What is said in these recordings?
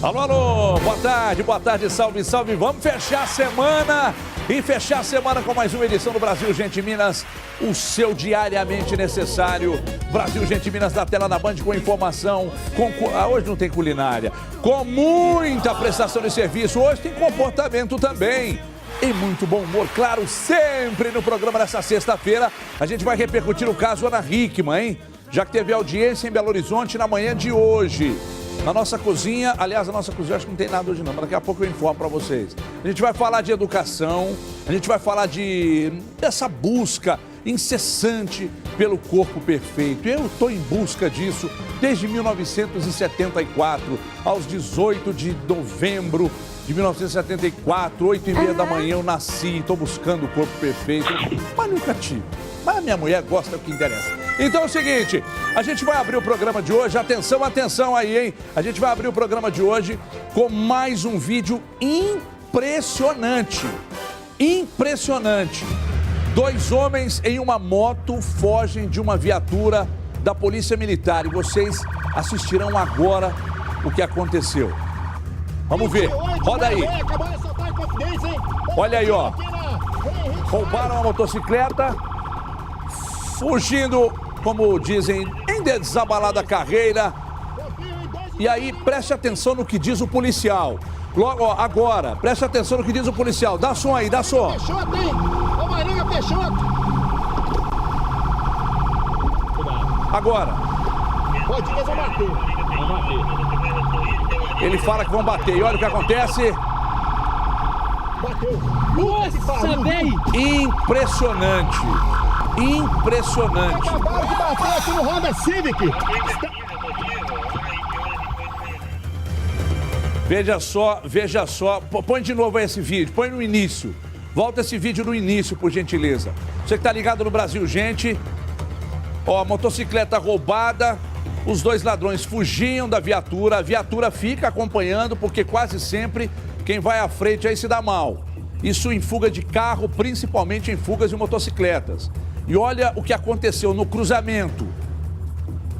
Alô, alô, boa tarde, salve, salve. Vamos fechar a semana e fechar a semana com mais uma edição do Brasil Gente Minas, o seu diariamente necessário. Brasil Gente Minas na tela da Band com informação, hoje não tem culinária, com muita prestação de serviço, hoje tem comportamento também. E muito bom humor, claro, sempre no programa dessa sexta-feira. A gente vai repercutir o caso Ana Hickman, hein? Já que teve audiência em Belo Horizonte na manhã de hoje. Na nossa cozinha, aliás, a nossa cozinha acho que não tem nada hoje não, mas daqui a pouco eu informo para vocês. A gente vai falar de educação, a gente vai falar dessa busca incessante pelo corpo perfeito. Eu estou em busca disso desde 1974, aos 18 de novembro de 1974, 8h30 da manhã eu nasci, estou buscando o corpo perfeito, mas nunca tive. Mas a minha mulher gosta, é o que interessa. Então é o seguinte, a gente vai abrir o programa de hoje, atenção aí, hein? A gente vai abrir o programa de hoje com mais um vídeo impressionante. Impressionante. 2 homens em uma moto fogem de uma viatura da Polícia Militar e vocês assistirão agora o que aconteceu. Vamos ver, roda aí. Olha aí, ó. Roubaram a motocicleta, fugindo, como dizem, em desabalada carreira. E aí, preste atenção no que diz o policial. Logo, ó, agora, preste atenção no que diz o policial. Dá som aí, dá som. Peixoto, hein? Ô, Marinha, Peixoto. Agora. Pode ir, eles vão bater. Vão bater. Ele fala que vão bater. E olha o que acontece. Bateu. Nossa, velho. Impressionante. Impressionante. Acabaram de bater aqui no Honda Civic. Veja só. Põe de novo aí esse vídeo. Põe no início. Volta esse vídeo no início, por gentileza. Você que tá ligado no Brasil, gente. Ó, a motocicleta roubada. Os 2 ladrões fugiam da viatura. A viatura fica acompanhando, porque quase sempre quem vai à frente aí se dá mal. Isso em fuga de carro, principalmente em fugas de motocicletas. E olha o que aconteceu no cruzamento.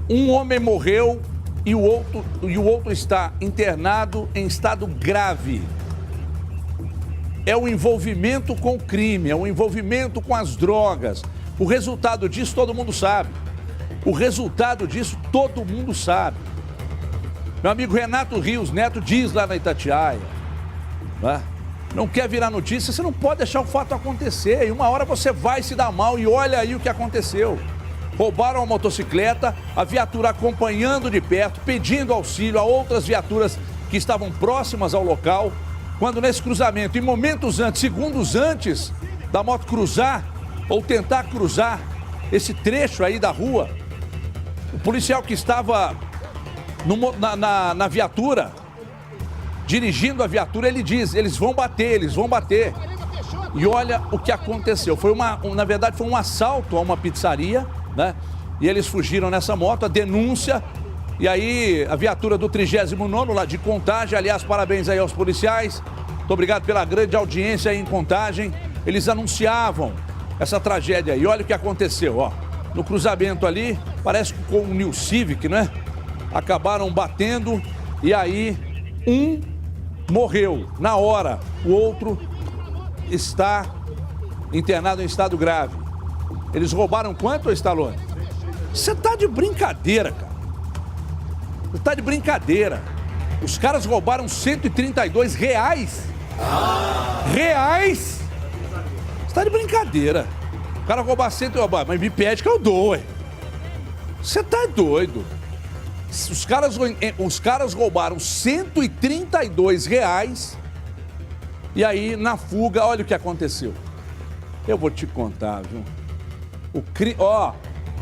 Um homem morreu e o outro está internado em estado grave. É o envolvimento com o crime, é o envolvimento com as drogas. O resultado disso todo mundo sabe. O resultado disso todo mundo sabe. Meu amigo Renato Rios Neto diz lá na Itatiaia, né? Não quer virar notícia, você não pode deixar o fato acontecer. E uma hora você vai se dar mal e olha aí o que aconteceu. Roubaram a motocicleta, a viatura acompanhando de perto, pedindo auxílio a outras viaturas que estavam próximas ao local. Quando nesse cruzamento, em momentos antes, segundos antes da moto cruzar ou tentar cruzar esse trecho aí da rua, o policial que estava na viatura, dirigindo a viatura, ele diz, eles vão bater. E olha o que aconteceu. Na verdade, foi um assalto a uma pizzaria, né? E eles fugiram nessa moto, a denúncia. E aí, a viatura do 39º lá de Contagem, aliás, parabéns aí aos policiais. Muito obrigado pela grande audiência aí em Contagem. Eles anunciavam essa tragédia aí. Olha o que aconteceu, ó. No cruzamento ali, parece que com o New Civic, né? Acabaram batendo e aí um morreu na hora, o outro está internado em estado grave. Eles roubaram quanto, Stallone? Você tá de brincadeira, cara. Você tá de brincadeira. Os caras roubaram R$132. Reais? Você tá de brincadeira. O cara roubar 100, mas me pede que eu dou, ué. Você tá doido. Os caras roubaram R$132 e aí na fuga, olha o que aconteceu. Eu vou te contar, viu?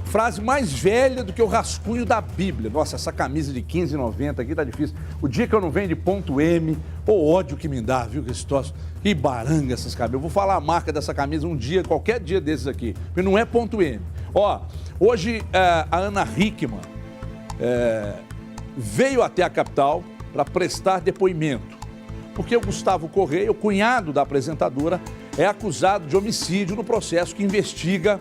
Frase mais velha do que o rascunho da Bíblia. Nossa, essa camisa de R$15,90 aqui tá difícil. O dia que eu não venho de ponto M, o ódio que me dá, viu, que troço. Que baranga essas camisas. Eu vou falar a marca dessa camisa um dia, qualquer dia desses aqui. Porque não é ponto M. Hoje a Ana Hickman veio até a capital para prestar depoimento. Porque o Gustavo Correia, o cunhado da apresentadora, é acusado de homicídio no processo que investiga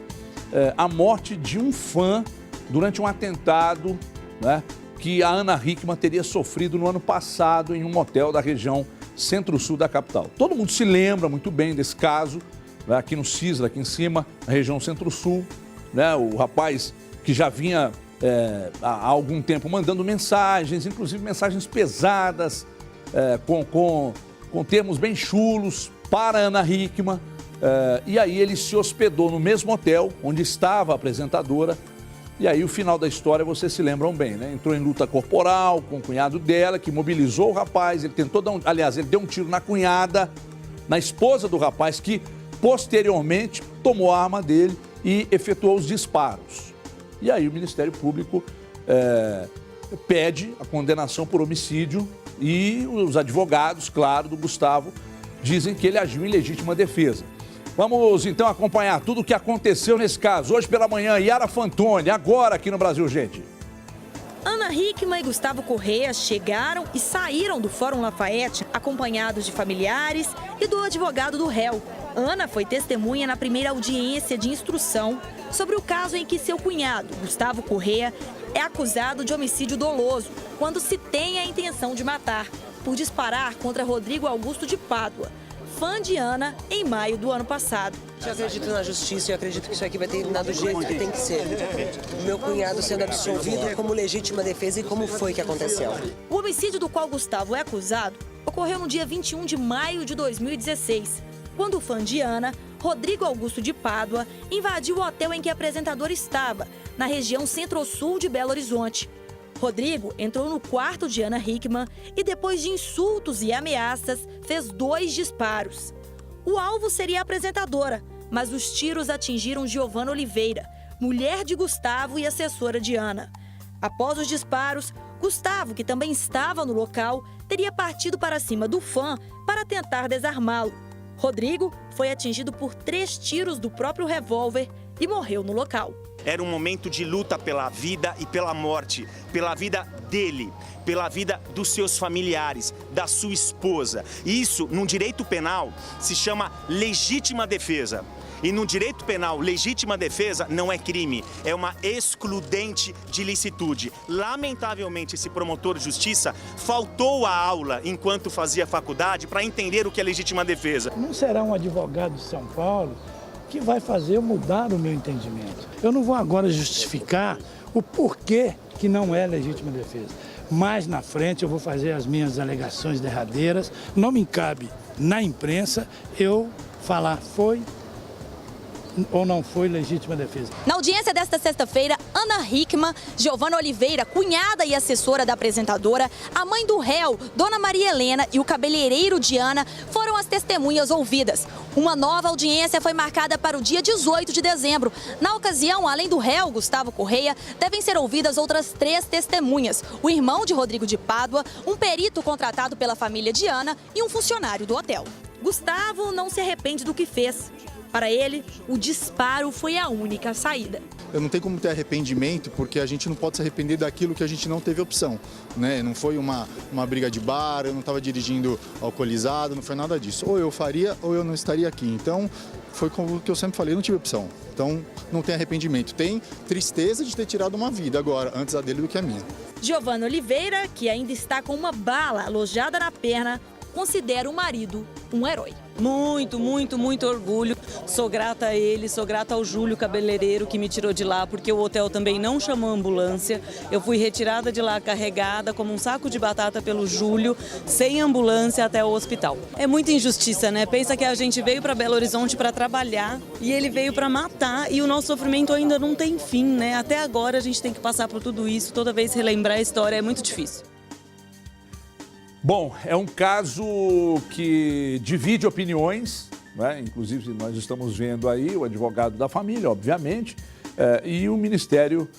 a morte de um fã durante um atentado, né, que a Ana Hickman teria sofrido no ano passado em um motel da região centro-sul da capital. Todo mundo se lembra muito bem desse caso, né, aqui no Cisla, aqui em cima, na região centro-sul, né, o rapaz que já vinha há algum tempo mandando mensagens, inclusive mensagens pesadas, com termos bem chulos para a Ana Hickman, e aí ele se hospedou no mesmo hotel onde estava a apresentadora. E aí o final da história vocês se lembram bem, né? Entrou em luta corporal com o cunhado dela, que mobilizou o rapaz, ele tentou dar ele deu um tiro na cunhada, na esposa do rapaz, que posteriormente tomou a arma dele e efetuou os disparos. E aí o Ministério Público pede a condenação por homicídio e os advogados, claro, do Gustavo, dizem que ele agiu em legítima defesa. Vamos, então, acompanhar tudo o que aconteceu nesse caso. Hoje pela manhã, Yara Fantoni, agora aqui no Brasil, gente. Ana Hickman e Gustavo Correia chegaram e saíram do Fórum Lafayette acompanhados de familiares e do advogado do réu. Ana foi testemunha na primeira audiência de instrução sobre o caso em que seu cunhado, Gustavo Correia, é acusado de homicídio doloso quando se tem a intenção de matar, por disparar contra Rodrigo Augusto de Pádua, fã de Ana, em maio do ano passado. Eu acredito na justiça e acredito que isso aqui vai terminar do jeito que tem que ser. O meu cunhado sendo absolvido como legítima defesa e como foi que aconteceu. O homicídio do qual Gustavo é acusado ocorreu no dia 21 de maio de 2016, quando o fã de Ana, Rodrigo Augusto de Pádua, invadiu o hotel em que a apresentadora estava, na região centro-sul de Belo Horizonte. Rodrigo entrou no quarto de Ana Hickman e, depois de insultos e ameaças, fez 2 disparos. O alvo seria a apresentadora, mas os tiros atingiram Giovana Oliveira, mulher de Gustavo e assessora de Ana. Após os disparos, Gustavo, que também estava no local, teria partido para cima do fã para tentar desarmá-lo. Rodrigo foi atingido por 3 tiros do próprio revólver e morreu no local. Era um momento de luta pela vida e pela morte, pela vida dele, pela vida dos seus familiares, da sua esposa. Isso, num direito penal, se chama legítima defesa. E no direito penal, legítima defesa não é crime, é uma excludente de licitude. Lamentavelmente, esse promotor de justiça faltou à aula enquanto fazia faculdade para entender o que é legítima defesa. Não será um advogado de São Paulo que vai fazer eu mudar o meu entendimento. Eu não vou agora justificar o porquê que não é legítima defesa. Mais na frente eu vou fazer as minhas alegações derradeiras. Não me cabe na imprensa eu falar foi ou não foi legítima defesa. Na audiência desta sexta-feira, Ana Hickman, Giovana Oliveira, cunhada e assessora da apresentadora, a mãe do réu, Dona Maria Helena, e o cabeleireiro de Ana foram as testemunhas ouvidas. Uma nova audiência foi marcada para o dia 18 de dezembro. Na ocasião, além do réu, Gustavo Correia, devem ser ouvidas outras 3 testemunhas: o irmão de Rodrigo de Pádua, um perito contratado pela família de Ana e um funcionário do hotel. Gustavo não se arrepende do que fez. Para ele, o disparo foi a única saída. Eu não tenho como ter arrependimento, porque a gente não pode se arrepender daquilo que a gente não teve opção, né? Não foi uma briga de bar, eu não estava dirigindo alcoolizado, não foi nada disso. Ou eu faria ou eu não estaria aqui. Então, foi como o que eu sempre falei, eu não tive opção. Então, não tem arrependimento. Tem tristeza de ter tirado uma vida agora, antes a dele do que a minha. Giovana Oliveira, que ainda está com uma bala alojada na perna, considera o marido um herói. Muito, muito, muito orgulho. Sou grata a ele, sou grata ao Júlio, cabeleireiro, que me tirou de lá, porque o hotel também não chamou ambulância. Eu fui retirada de lá carregada como um saco de batata pelo Júlio, sem ambulância até o hospital. É muita injustiça, né? Pensa que a gente veio para Belo Horizonte para trabalhar e ele veio para matar, e o nosso sofrimento ainda não tem fim, né? Até agora a gente tem que passar por tudo isso, toda vez relembrar a história é muito difícil. Bom, é um caso que divide opiniões, né? Inclusive nós estamos vendo aí o advogado da família, obviamente, e o Ministério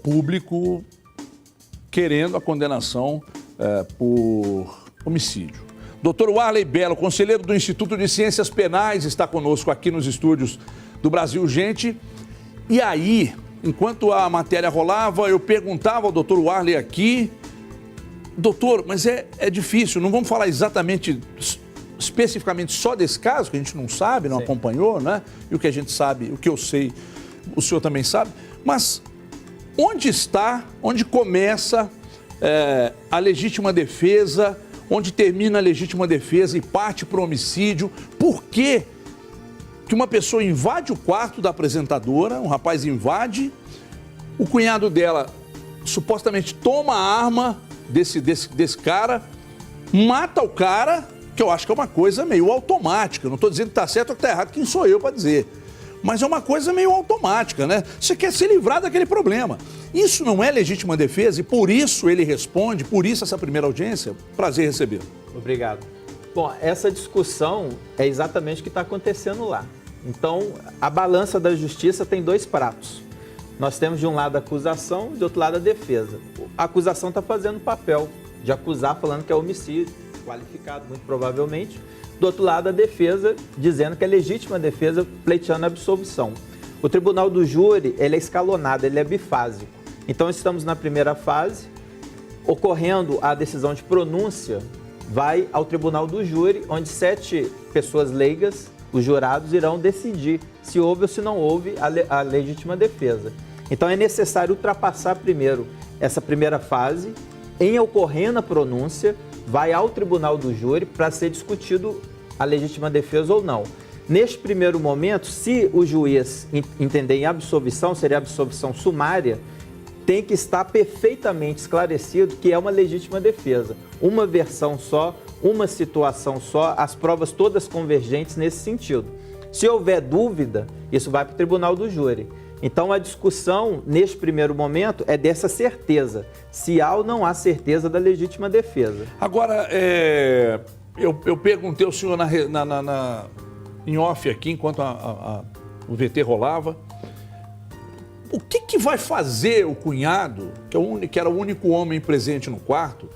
Público querendo a condenação por homicídio. Dr. Warley Belo, conselheiro do Instituto de Ciências Penais, está conosco aqui nos estúdios do Brasil Gente. E aí, enquanto a matéria rolava, eu perguntava ao Dr. Warley aqui: doutor, mas é difícil, não vamos falar exatamente, especificamente só desse caso, que a gente não sabe, não acompanhou, né? E o que a gente sabe, o que eu sei, o senhor também sabe. Mas onde começa a legítima defesa, onde termina a legítima defesa e parte para o homicídio. Por que uma pessoa invade o quarto da apresentadora, um rapaz invade, o cunhado dela supostamente toma a arma desse cara, mata o cara, que eu acho que é uma coisa meio automática. Não estou dizendo que está certo ou que está errado, quem sou eu para dizer. Mas é uma coisa meio automática, né? Você quer se livrar daquele problema. Isso não é legítima defesa e por isso ele responde, por isso essa primeira audiência. Prazer recebê-lo. Obrigado. Bom, essa discussão é exatamente o que está acontecendo lá. Então, a balança da justiça tem dois pratos. Nós temos de um lado a acusação e do outro lado a defesa. A acusação está fazendo o papel de acusar, falando que é homicídio qualificado, muito provavelmente. Do outro lado, a defesa dizendo que é legítima defesa, pleiteando a absolvição. O tribunal do júri, ele é escalonado, ele é bifásico. Então, estamos na primeira fase, ocorrendo a decisão de pronúncia, vai ao tribunal do júri, onde 7 pessoas leigas, os jurados, irão decidir se houve ou se não houve a legítima defesa. Então, é necessário ultrapassar primeiro essa primeira fase, em ocorrendo a pronúncia, vai ao tribunal do júri para ser discutido a legítima defesa ou não. Neste primeiro momento, se o juiz entender em absolvição, seria absolvição sumária, tem que estar perfeitamente esclarecido que é uma legítima defesa. Uma versão só, uma situação só, as provas todas convergentes nesse sentido. Se houver dúvida, isso vai para o tribunal do júri. Então, a discussão, neste primeiro momento, é dessa certeza. Se há ou não há certeza da legítima defesa. Agora, eu perguntei ao senhor em off aqui, enquanto o VT rolava, o que vai fazer o cunhado, que era o único homem presente no quarto,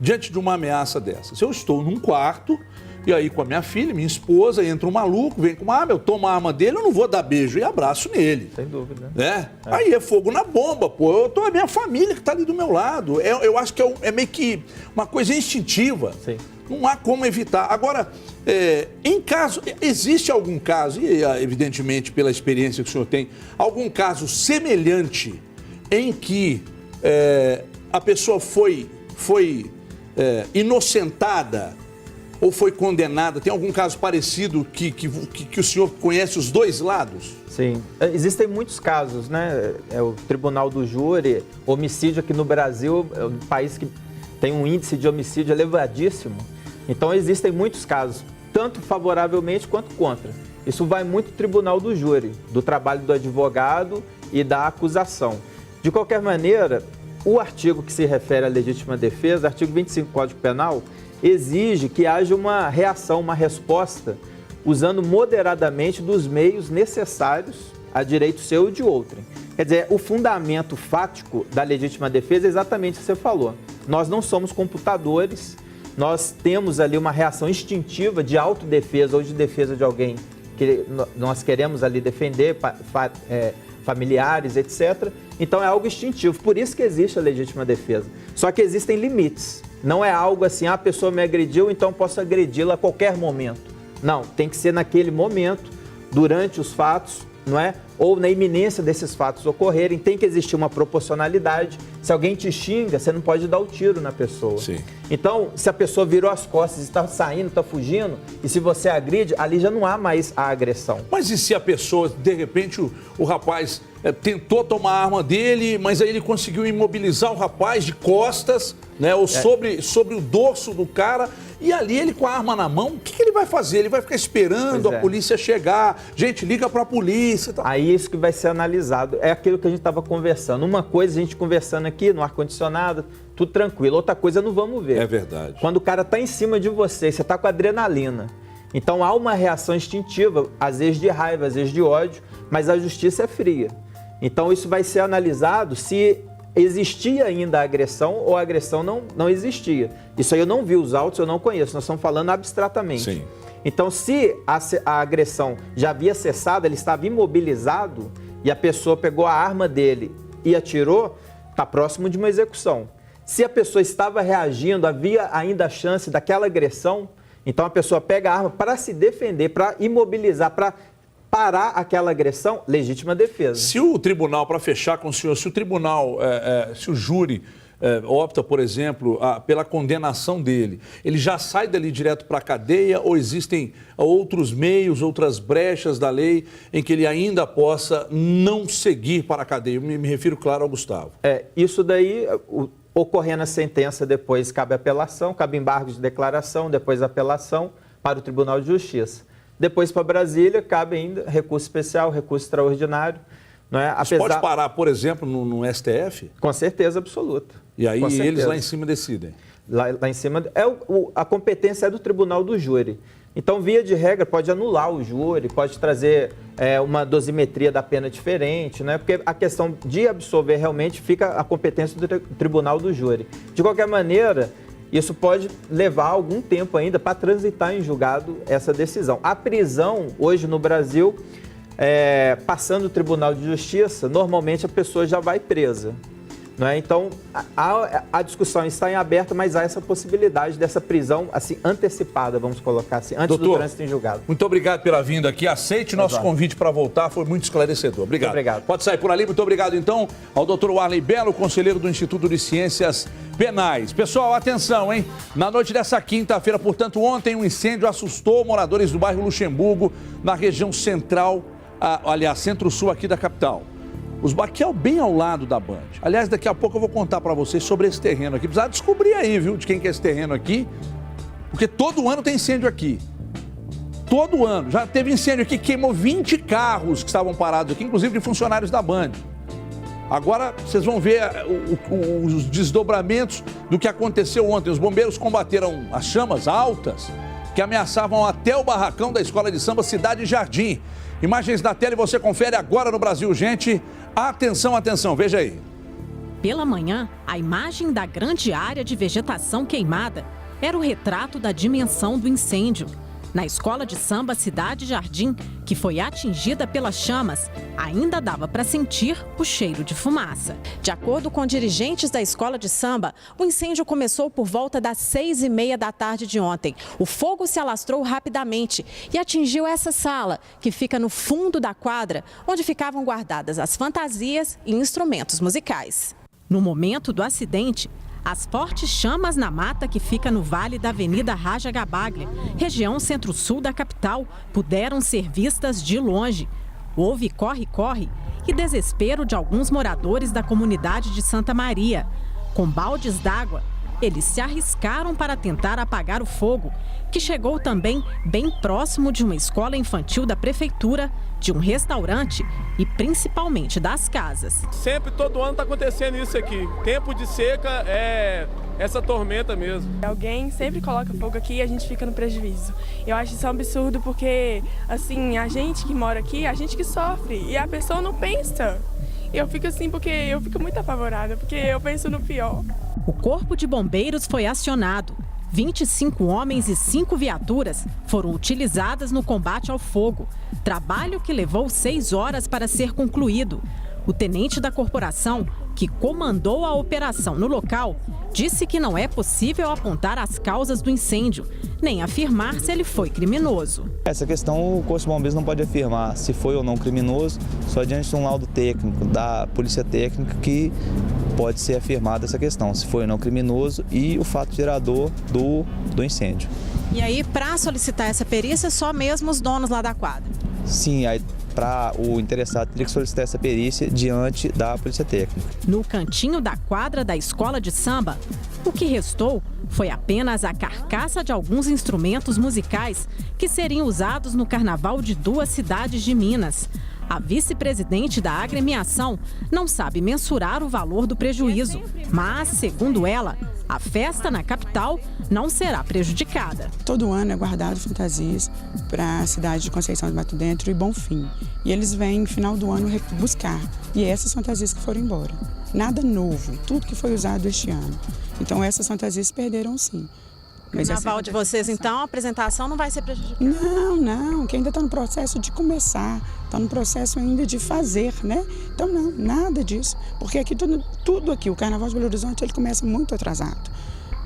diante de uma ameaça dessa? Se eu estou num quarto, e aí com a minha filha, minha esposa, entra um maluco, vem com uma arma, eu tomo a arma dele, eu não vou dar beijo e abraço nele. Sem dúvida. Né? Aí é fogo na bomba, pô. É a minha família que está ali do meu lado. Eu acho que é meio que uma coisa instintiva. Sim. Não há como evitar. Agora, em caso, existe algum caso, e evidentemente pela experiência que o senhor tem, algum caso semelhante em que a pessoa foi inocentada ou foi condenada? Tem algum caso parecido que o senhor conhece os dois lados? Sim, existem muitos casos, né? O Tribunal do Júri, homicídio aqui no Brasil é um país que tem um índice de homicídio elevadíssimo. Então existem muitos casos, tanto favoravelmente quanto contra. Isso vai muito do Tribunal do Júri, do trabalho do advogado e da acusação. De qualquer maneira, o artigo que se refere à legítima defesa, artigo 25 do Código Penal, exige que haja uma reação, uma resposta, usando moderadamente dos meios necessários a direito seu e de outrem. Quer dizer, o fundamento fático da legítima defesa é exatamente o que você falou. Nós não somos computadores, nós temos ali uma reação instintiva de autodefesa ou de defesa de alguém que nós queremos ali defender, familiares, etc. Então é algo instintivo, por isso que existe a legítima defesa. Só que existem limites. Não é algo assim, a pessoa me agrediu, então posso agredi-la a qualquer momento. Não, tem que ser naquele momento, durante os fatos, não é? Ou na iminência desses fatos ocorrerem, tem que existir uma proporcionalidade. Se alguém te xinga, você não pode dar o tiro na pessoa. Sim. Então, se a pessoa virou as costas e está saindo, está fugindo, e se você agride, ali já não há mais a agressão. Mas e se a pessoa, de repente, o rapaz tentou tomar a arma dele, mas aí ele conseguiu imobilizar o rapaz de costas, né, ou sobre o dorso do cara, e ali ele com a arma na mão, o que ele vai fazer? Ele vai ficar esperando a polícia chegar, gente, liga para a polícia. Tá. Aí isso que vai ser analisado, é aquilo que a gente estava conversando. Uma coisa, a gente conversando aqui no ar-condicionado, tudo tranquilo, outra coisa não vamos ver. É verdade. Quando o cara está em cima de você, você está com adrenalina. Então há uma reação instintiva, às vezes de raiva, às vezes de ódio, mas a justiça é fria. Então isso vai ser analisado se existia ainda a agressão ou a agressão não existia. Isso aí eu não vi os autos, eu não conheço, nós estamos falando abstratamente. Sim. Então se a agressão já havia cessado, ele estava imobilizado e a pessoa pegou a arma dele e atirou, está próximo de uma execução. Se a pessoa estava reagindo, havia ainda a chance daquela agressão, então a pessoa pega a arma para se defender, para imobilizar, para parar aquela agressão, legítima defesa. Se o tribunal, para fechar com o senhor, se o tribunal, se o júri opta, por exemplo, pela condenação dele, ele já sai dali direto para a cadeia ou existem outros meios, outras brechas da lei em que ele ainda possa não seguir para a cadeia? Eu me refiro, claro, ao Gustavo. Isso daí, ocorrendo a sentença, depois cabe apelação, cabe embargo de declaração, depois apelação para o Tribunal de Justiça. Depois para Brasília, cabe ainda recurso especial, recurso extraordinário. Não é? Você pode parar, por exemplo, no STF? Com certeza absoluta. E aí eles lá em cima decidem? Lá em cima, a competência é do tribunal do júri. Então, via de regra, pode anular o júri, pode trazer uma dosimetria da pena diferente, né? Porque a questão de absolver realmente fica a competência do tribunal do júri. De qualquer maneira, isso pode levar algum tempo ainda para transitar em julgado essa decisão. A prisão, hoje no Brasil, passando o Tribunal de Justiça, normalmente a pessoa já vai presa. Não é? Então, a discussão está em aberto, mas há essa possibilidade dessa prisão assim, antecipada, vamos colocar assim, antes do trânsito em julgado. Muito obrigado pela vinda aqui. Aceite nosso convite para voltar, foi muito esclarecedor. Obrigado. Muito obrigado. Pode sair por ali. Muito obrigado, então, ao doutor Warley Belo, conselheiro do Instituto de Ciências Penais. Pessoal, atenção, hein? Na noite dessa quinta-feira, portanto, ontem, um incêndio assustou moradores do bairro Luxemburgo, na região central, aliás, centro-sul aqui da capital. Os Baquial bem ao lado da Band. Aliás, daqui a pouco eu vou contar para vocês sobre esse terreno aqui. Precisa descobrir aí, viu, de quem que é esse terreno aqui. Porque todo ano tem incêndio aqui. Todo ano. Já teve incêndio aqui, queimou 20 carros que estavam parados aqui, inclusive de funcionários da Band. Agora, vocês vão ver os desdobramentos do que aconteceu ontem. Os bombeiros combateram as chamas altas que ameaçavam até o barracão da Escola de Samba Cidade Jardim. Imagens da tela e você confere agora no Brasil, gente. Atenção, atenção, veja aí. Pela manhã, a imagem da grande área de vegetação queimada era o retrato da dimensão do incêndio. Na Escola de Samba Cidade Jardim, que foi atingida pelas chamas, ainda dava para sentir o cheiro de fumaça. De acordo com dirigentes da Escola de Samba, o incêndio começou por volta das 6h30 da tarde de ontem. O fogo se alastrou rapidamente e atingiu essa sala, que fica no fundo da quadra, onde ficavam guardadas as fantasias e instrumentos musicais. No momento do acidente, as fortes chamas na mata que fica no vale da Avenida Raja Gabaglia, região centro-sul da capital, puderam ser vistas de longe. Houve corre-corre e desespero de alguns moradores da comunidade de Santa Maria. Com baldes d'água, eles se arriscaram para tentar apagar o fogo, que chegou também bem próximo de uma escola infantil da prefeitura, de um restaurante e principalmente das casas. Sempre, todo ano está acontecendo isso aqui. Tempo de seca é essa tormenta mesmo. Alguém sempre coloca fogo aqui e a gente fica no prejuízo. Eu acho isso um absurdo porque, assim, a gente que mora aqui, a gente que sofre e a pessoa não pensa. Eu fico assim porque eu fico muito apavorada, porque eu penso no pior. O Corpo de Bombeiros foi acionado. 25 homens e 5 viaturas foram utilizadas no combate ao fogo. Trabalho que levou 6 horas para ser concluído. O tenente da corporação, que comandou a operação no local, disse que não é possível apontar as causas do incêndio, nem afirmar se ele foi criminoso. Essa questão o Corpo de Bombeiros não pode afirmar se foi ou não criminoso, só diante de um laudo técnico da Polícia Técnica que pode ser afirmada essa questão, se foi ou não criminoso e o fato gerador do incêndio. E aí, para solicitar essa perícia, só mesmo os donos lá da quadra? Sim, aí para o interessado teria que solicitar essa perícia diante da Polícia Técnica. No cantinho da quadra da escola de samba, o que restou foi apenas a carcaça de alguns instrumentos musicais que seriam usados no carnaval de 2 cidades de Minas. A vice-presidente da agremiação não sabe mensurar o valor do prejuízo, mas, segundo ela, a festa na capital não será prejudicada. Todo ano é guardado fantasias para a cidade de Conceição do Mato Dentro e Bonfim. E eles vêm no final do ano buscar. E essas fantasias que foram embora. Nada novo, tudo que foi usado este ano. Então essas fantasias perderam sim. Mas carnaval de vocês, então, a apresentação não vai ser prejudicada? Não, que ainda está no processo de começar, está no processo ainda de fazer, né? Então não, nada disso, porque aqui tudo aqui, o Carnaval de Belo Horizonte, ele começa muito atrasado.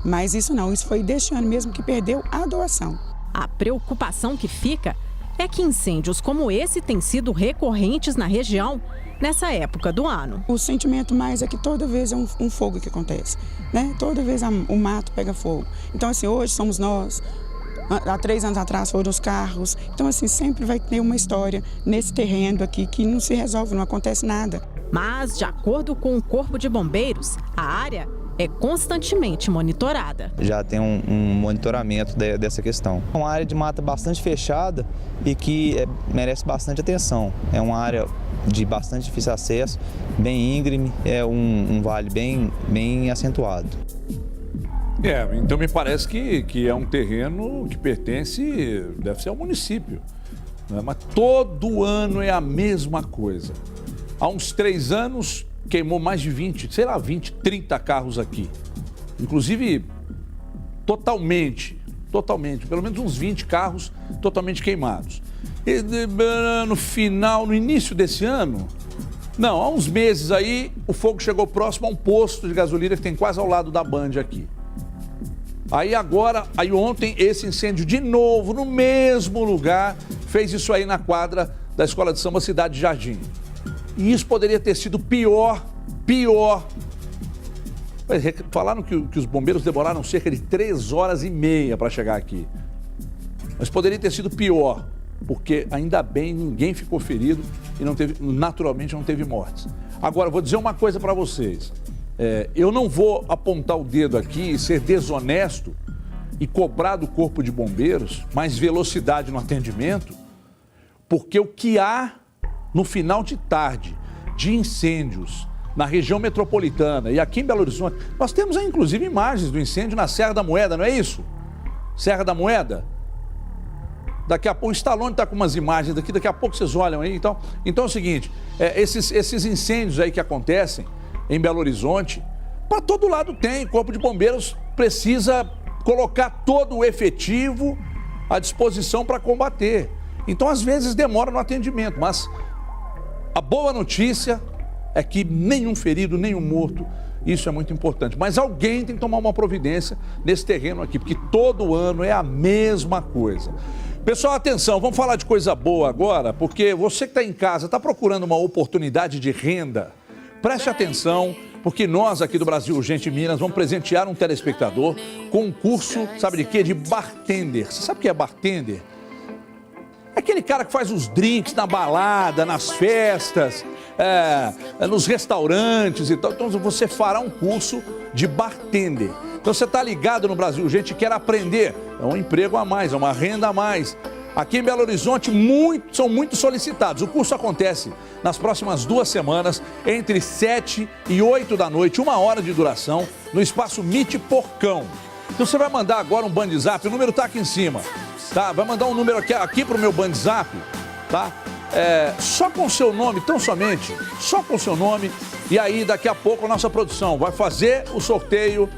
Mas isso não, isso foi deste ano mesmo que perdeu a doação. A preocupação que fica é que incêndios como esse têm sido recorrentes na região nessa época do ano. O sentimento mais é que toda vez é um fogo que acontece, né? Toda vez o mato pega fogo. Então, assim, hoje somos nós, há 3 anos atrás foram os carros. Então, assim, sempre vai ter uma história nesse terreno aqui que não se resolve, não acontece nada. Mas, de acordo com o Corpo de Bombeiros, a área é constantemente monitorada. Já tem um monitoramento dessa questão. É uma área de mata bastante fechada e que merece bastante atenção. É uma área de bastante difícil acesso, bem íngreme, é um vale bem acentuado. Então me parece que é um terreno que pertence, deve ser ao município, né? Mas todo ano é a mesma coisa. Há uns 3 anos queimou mais de 20, 30 carros aqui. Inclusive, totalmente, pelo menos uns 20 carros totalmente queimados. E no início desse ano, não, há uns meses aí, o fogo chegou próximo a um posto de gasolina que tem quase ao lado da Band aqui. Aí ontem, esse incêndio de novo, no mesmo lugar, fez isso aí na quadra da Escola de Samba Cidade Jardim. E isso poderia ter sido pior. Falaram que os bombeiros demoraram cerca de 3 horas e meia para chegar aqui. Mas poderia ter sido pior, porque ainda bem ninguém ficou ferido e naturalmente não teve mortes. Agora, vou dizer uma coisa para vocês. Eu não vou apontar o dedo aqui e ser desonesto e cobrar do Corpo de Bombeiros mais velocidade no atendimento, porque o que há no final de tarde de incêndios na região metropolitana e aqui em Belo Horizonte, nós temos aí, inclusive, imagens do incêndio na Serra da Moeda, não é isso? Serra da Moeda? Daqui a pouco, o Stallone está com umas imagens daqui a pouco vocês olham aí. Então é o seguinte, esses incêndios aí que acontecem em Belo Horizonte, para todo lado tem, o Corpo de Bombeiros precisa colocar todo o efetivo à disposição para combater. Então, às vezes, demora no atendimento, mas a boa notícia é que nenhum ferido, nenhum morto, isso é muito importante. Mas alguém tem que tomar uma providência nesse terreno aqui, porque todo ano é a mesma coisa. Pessoal, atenção, vamos falar de coisa boa agora, porque você que está em casa, está procurando uma oportunidade de renda, preste atenção, porque nós aqui do Brasil Urgente Minas vamos presentear um telespectador com um curso, sabe de quê? De bartender. Você sabe o que é bartender? É aquele cara que faz os drinks na balada, nas festas, nos restaurantes e tal. Então você fará um curso de bartender. Então você está ligado no Brasil Urgente e quer aprender. É um emprego a mais, é uma renda a mais. Aqui em Belo Horizonte são muito solicitados. O curso acontece nas próximas 2 semanas, entre 7 e 8 da noite, 1 hora de duração, no espaço Meet Porcão. Então você vai mandar agora um Bandzap, o número está aqui em cima. Tá? Vai mandar um número aqui para o meu Bandzap, tá? Só com o seu nome, tão somente, só com o seu nome. E aí daqui a pouco a nossa produção vai fazer o sorteio.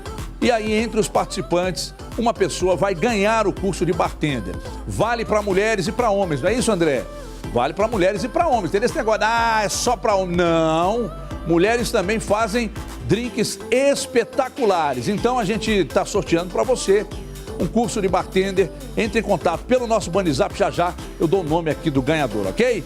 E aí entre os participantes, uma pessoa vai ganhar o curso de bartender. Vale para mulheres e para homens, não é isso, André? Vale para mulheres e para homens. Tem esse negócio, é só para homens. Não, mulheres também fazem drinks espetaculares. Então a gente está sorteando para você um curso de bartender. Entre em contato pelo nosso Bandzap, já eu dou o nome aqui do ganhador, ok?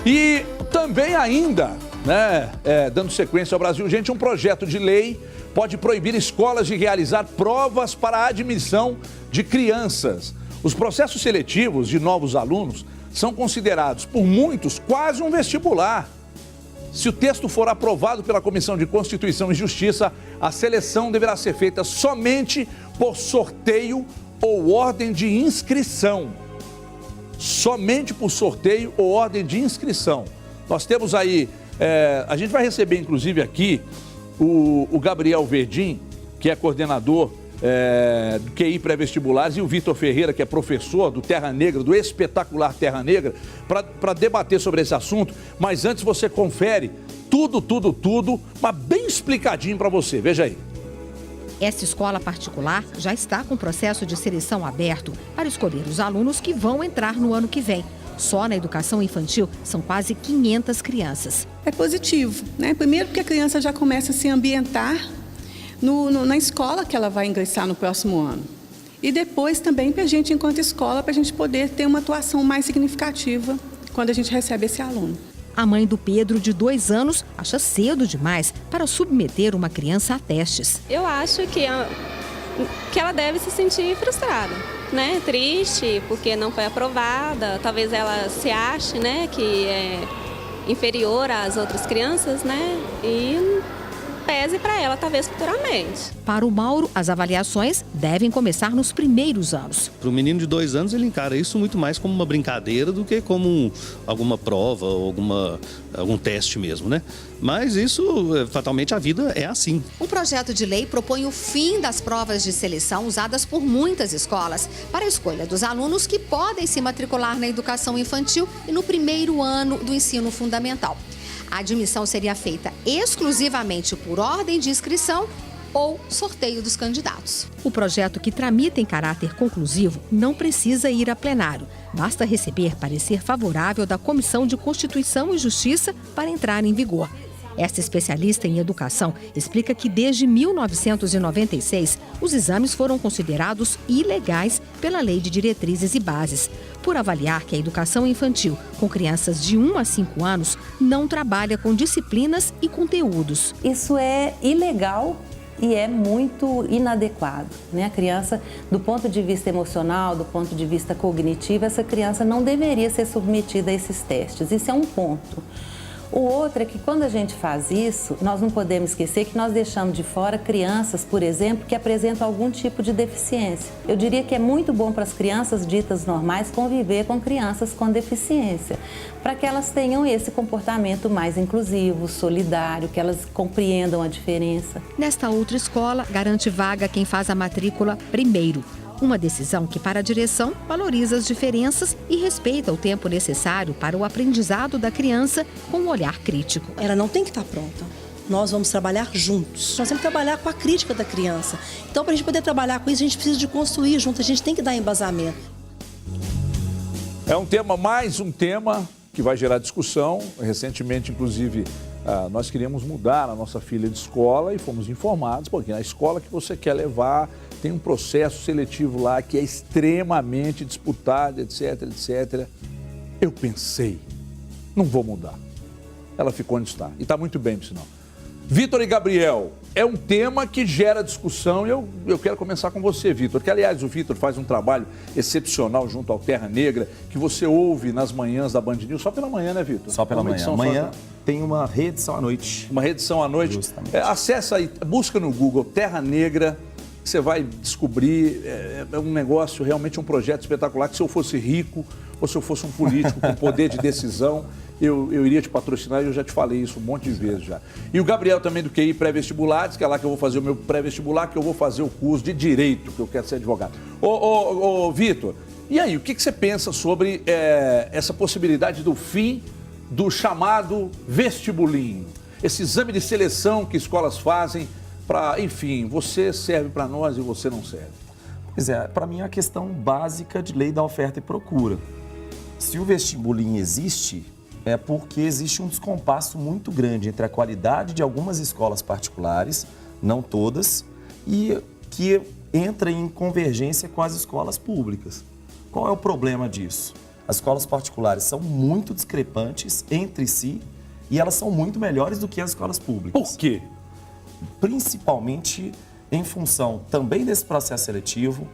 E também ainda, né, dando sequência ao Brasil Urgente, um projeto de lei pode proibir escolas de realizar provas para a admissão de crianças. Os processos seletivos de novos alunos são considerados por muitos quase um vestibular. Se o texto for aprovado pela Comissão de Constituição e Justiça, a seleção deverá ser feita somente por sorteio ou ordem de inscrição. Somente por sorteio ou ordem de inscrição. Nós temos aí, a gente vai receber inclusive aqui o Gabriel Verdim, que é coordenador do QI pré-vestibulares, e o Vitor Ferreira, que é professor do Terra Negra, do espetacular Terra Negra, para debater sobre esse assunto. Mas antes você confere tudo, mas bem explicadinho para você. Veja aí. Esta escola particular já está com o processo de seleção aberto para escolher os alunos que vão entrar no ano que vem. Só na educação infantil são quase 500 crianças. É positivo, né? Primeiro porque a criança já começa a se ambientar na escola que ela vai ingressar no próximo ano. E depois também para a gente, enquanto escola, para a gente poder ter uma atuação mais significativa quando a gente recebe esse aluno. A mãe do Pedro, de 2 anos, acha cedo demais para submeter uma criança a testes. Eu acho que ela deve se sentir frustrada, né? Triste porque não foi aprovada. Talvez ela se ache, né, que é inferior às outras crianças, né? E pese para ela, talvez futuramente. Para o Mauro, as avaliações devem começar nos primeiros anos. Para o menino de 2 anos, ele encara isso muito mais como uma brincadeira do que como alguma prova ou algum teste mesmo, né? Mas isso, fatalmente, a vida é assim. Um projeto de lei propõe o fim das provas de seleção usadas por muitas escolas para a escolha dos alunos que podem se matricular na educação infantil e no primeiro ano do ensino fundamental. A admissão seria feita exclusivamente por ordem de inscrição ou sorteio dos candidatos. O projeto, que tramita em caráter conclusivo, não precisa ir a plenário. Basta receber parecer favorável da Comissão de Constituição e Justiça para entrar em vigor. Esta especialista em educação explica que desde 1996 os exames foram considerados ilegais pela Lei de Diretrizes e Bases, por avaliar que a educação infantil com crianças de 1 a 5 anos não trabalha com disciplinas e conteúdos. Isso é ilegal e é muito inadequado, né? A criança, do ponto de vista emocional, do ponto de vista cognitivo, essa criança não deveria ser submetida a esses testes. Isso é um ponto. O outro é que quando a gente faz isso, nós não podemos esquecer que nós deixamos de fora crianças, por exemplo, que apresentam algum tipo de deficiência. Eu diria que é muito bom para as crianças ditas normais conviver com crianças com deficiência, para que elas tenham esse comportamento mais inclusivo, solidário, que elas compreendam a diferença. Nesta outra escola, garante vaga quem faz a matrícula primeiro. Uma decisão que, para a direção, valoriza as diferenças e respeita o tempo necessário para o aprendizado da criança com um olhar crítico. Ela não tem que estar pronta. Nós vamos trabalhar juntos. Nós temos que trabalhar com a crítica da criança. Então, para a gente poder trabalhar com isso, a gente precisa de construir junto, a gente tem que dar embasamento. É um tema, mais um tema que vai gerar discussão. Recentemente, inclusive, nós queríamos mudar a nossa filha de escola e fomos informados, porque na escola que você quer levar tem um processo seletivo lá que é extremamente disputado, etc, etc. Eu pensei, não vou mudar. Ela ficou onde está. E está muito bem, por sinal. Vitor e Gabriel, é um tema que gera discussão e eu quero começar com você, Vitor. Que, aliás, o Vitor faz um trabalho excepcional junto ao Terra Negra, que você ouve nas manhãs da Band News. Só pela manhã, né, Vitor? Só pela manhã. Amanhã tem uma reedição à noite. Uma reedição à noite. Justamente. Acessa aí, busca no Google Terra Negra. Você vai descobrir, é um negócio, realmente um projeto espetacular, que se eu fosse rico ou se eu fosse um político com poder de decisão, eu iria te patrocinar e eu já te falei isso um monte de vezes já. E o Gabriel também do QI Pré-Vestibulares, que é lá que eu vou fazer o meu pré-vestibular, que eu vou fazer o curso de Direito, que eu quero ser advogado. Ô Vitor, e aí, o que você pensa sobre essa possibilidade do fim do chamado vestibulinho? Esse exame de seleção que escolas fazem para, enfim, você serve para nós e você não serve. Pois é, para mim é uma questão básica de lei da oferta e procura. Se o vestibulinho existe, é porque existe um descompasso muito grande entre a qualidade de algumas escolas particulares, não todas, e que entra em convergência com as escolas públicas. Qual é o problema disso? As escolas particulares são muito discrepantes entre si e elas são muito melhores do que as escolas públicas. Por quê? Principalmente em função também desse processo seletivo,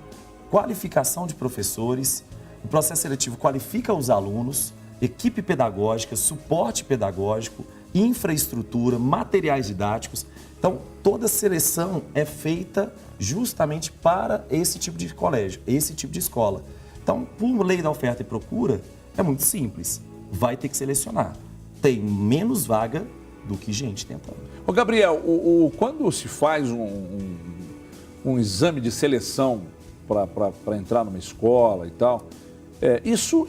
qualificação de professores, o processo seletivo qualifica os alunos, equipe pedagógica, suporte pedagógico, infraestrutura, materiais didáticos. Então, toda seleção é feita justamente para esse tipo de colégio, esse tipo de escola. Então, por lei da oferta e procura, é muito simples. Vai ter que selecionar. Tem menos vaga do que gente tentando. Ô Gabriel, quando se faz um exame de seleção para entrar numa escola e tal, isso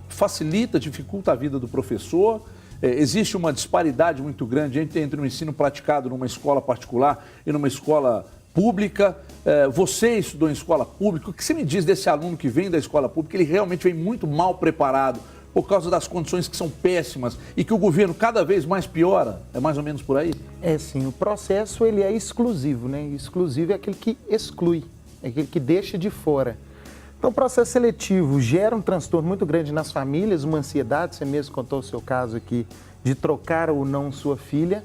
facilita, dificulta a vida do professor? Existe uma disparidade muito grande entre o ensino praticado numa escola particular e numa escola pública? Você estudou em escola pública, o que você me diz desse aluno que vem da escola pública? Ele realmente vem muito mal preparado por causa das condições que são péssimas e que o governo cada vez mais piora? É mais ou menos por aí? É sim, o processo ele é exclusivo, né? Exclusivo é aquele que exclui. é aquele que deixa de fora. Então, o processo seletivo gera um transtorno muito grande nas famílias, uma ansiedade, você mesmo contou o seu caso aqui, de trocar ou não sua filha.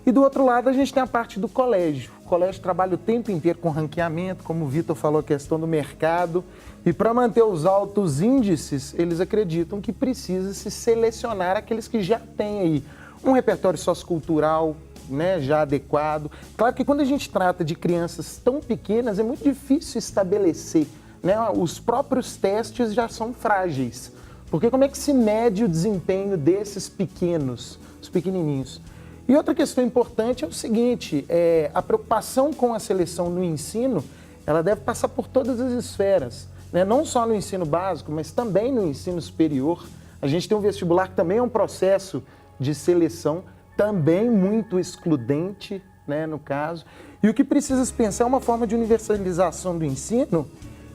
E do outro lado, a gente tem a parte do colégio. O colégio trabalha o tempo inteiro com ranqueamento, como o Vitor falou, a questão do mercado. E para manter os altos índices, eles acreditam que precisa se selecionar aqueles que já têm aí um repertório sociocultural, né, já adequado. Claro que quando a gente trata de crianças tão pequenas, é muito difícil estabelecer, né? Os próprios testes já são frágeis. Porque como é que se mede o desempenho desses pequenos, os pequenininhos? E outra questão importante é o seguinte, a preocupação com a seleção no ensino, ela deve passar por todas as esferas, né? Não só no ensino básico, mas também no ensino superior. A gente tem um vestibular que também é um processo de seleção, também muito excludente, né, no caso. E o que precisa se pensar é uma forma de universalização do ensino